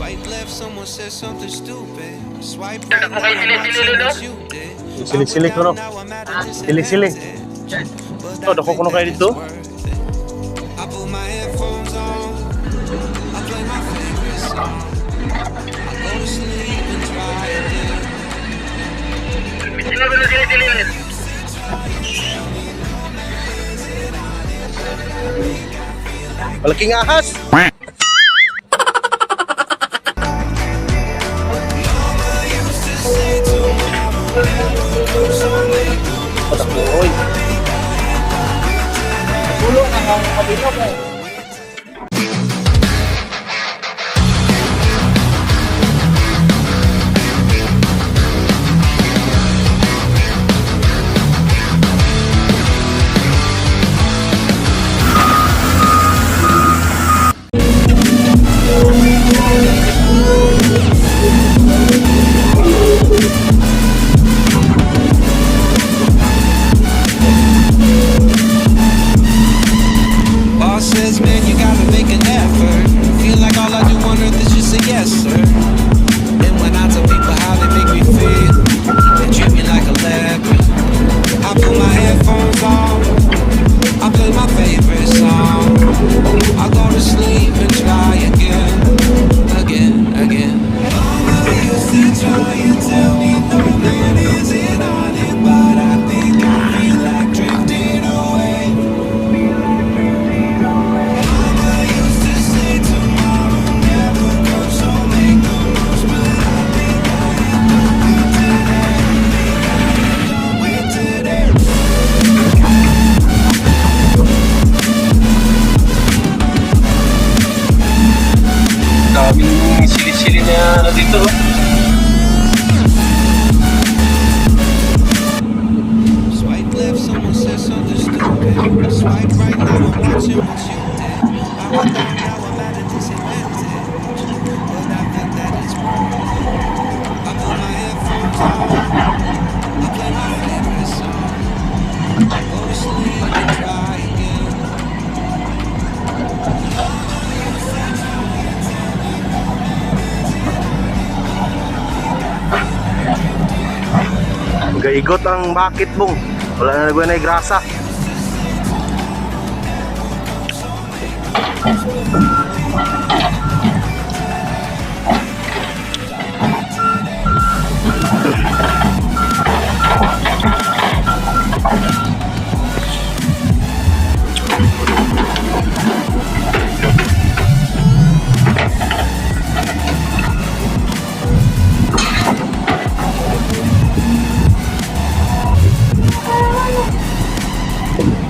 Swipe left, someone said something stupid. Swipe right, now I'm watching what you did. Silik-silik ko no. Silik-silik. Ito, dako ko no kayo dito. I put my headphones on. I play my favorite song. I go to sleep and try again. Malaking ahas. Oy. Tulong ang kabila mo. Boss says, man, you gotta make an effort. Feel like all I do on earth is just say yes, sir. And when I tell people how they make me feel, they treat me like a leper. I put my headphones on. I play my favorite song. I go to sleep and try again, again. Mama used to try and tell me no man isn't on it, but I think I feel like drifting away. Mama used to say tomorrow never comes, so make the most, but I think I am done with today. Daming sili-sili na ano dito. Swipe left, someone said something stupid. Swipe right, now I'm watching what you did. I went down, now I'm at a disadvantage. But I think that it's worth it. I put my headphones on. I play my favorite song. I go to sleep and try again. Gaigot ang bakit mong. Wala na nagwa na grasa.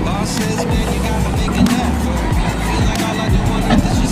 Boss says, man, you gotta make an effort. Feel like all I do on earth is just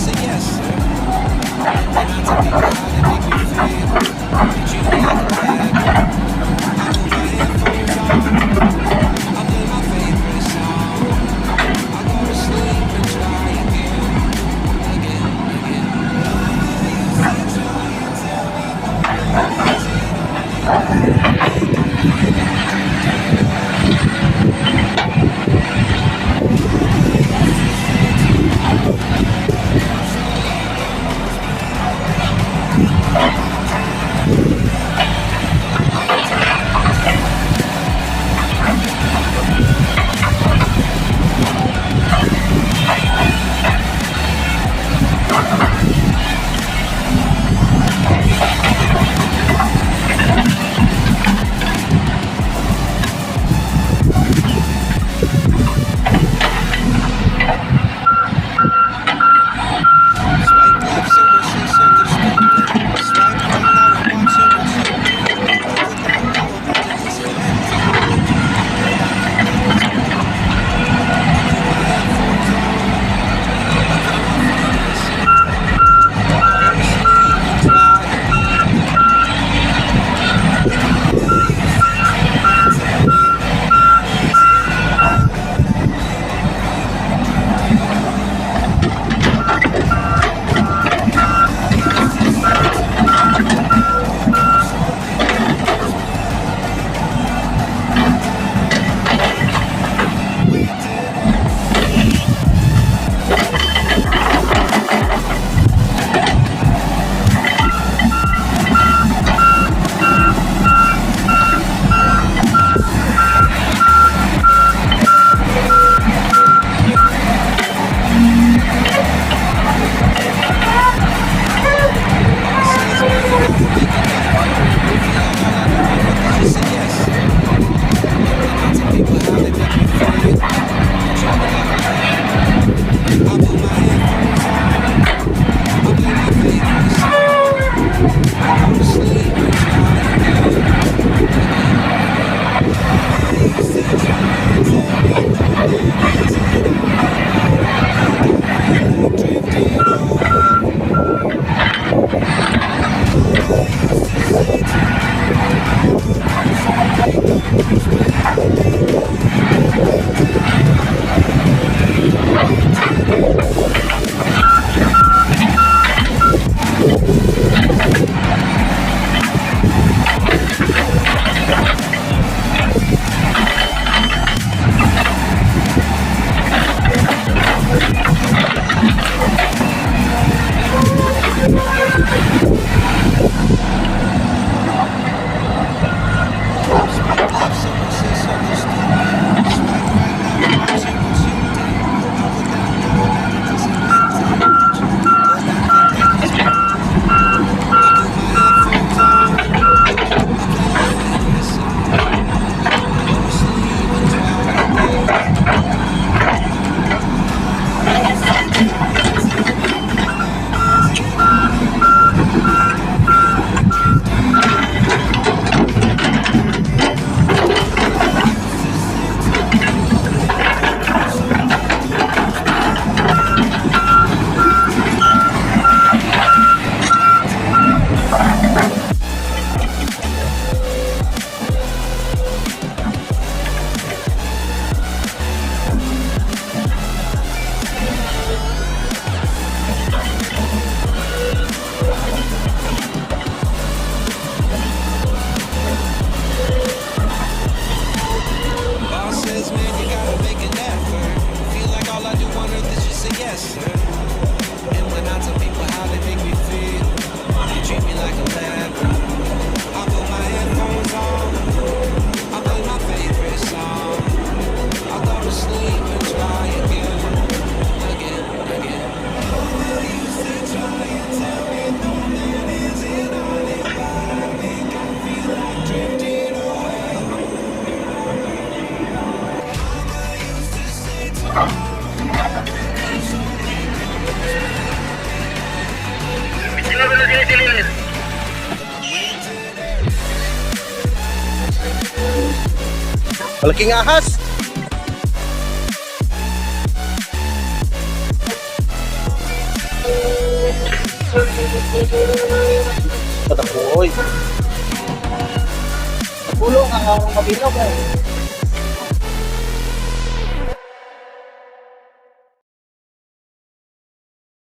Malaking ahas. Patakoy. Pulong ang akong kabilog eh.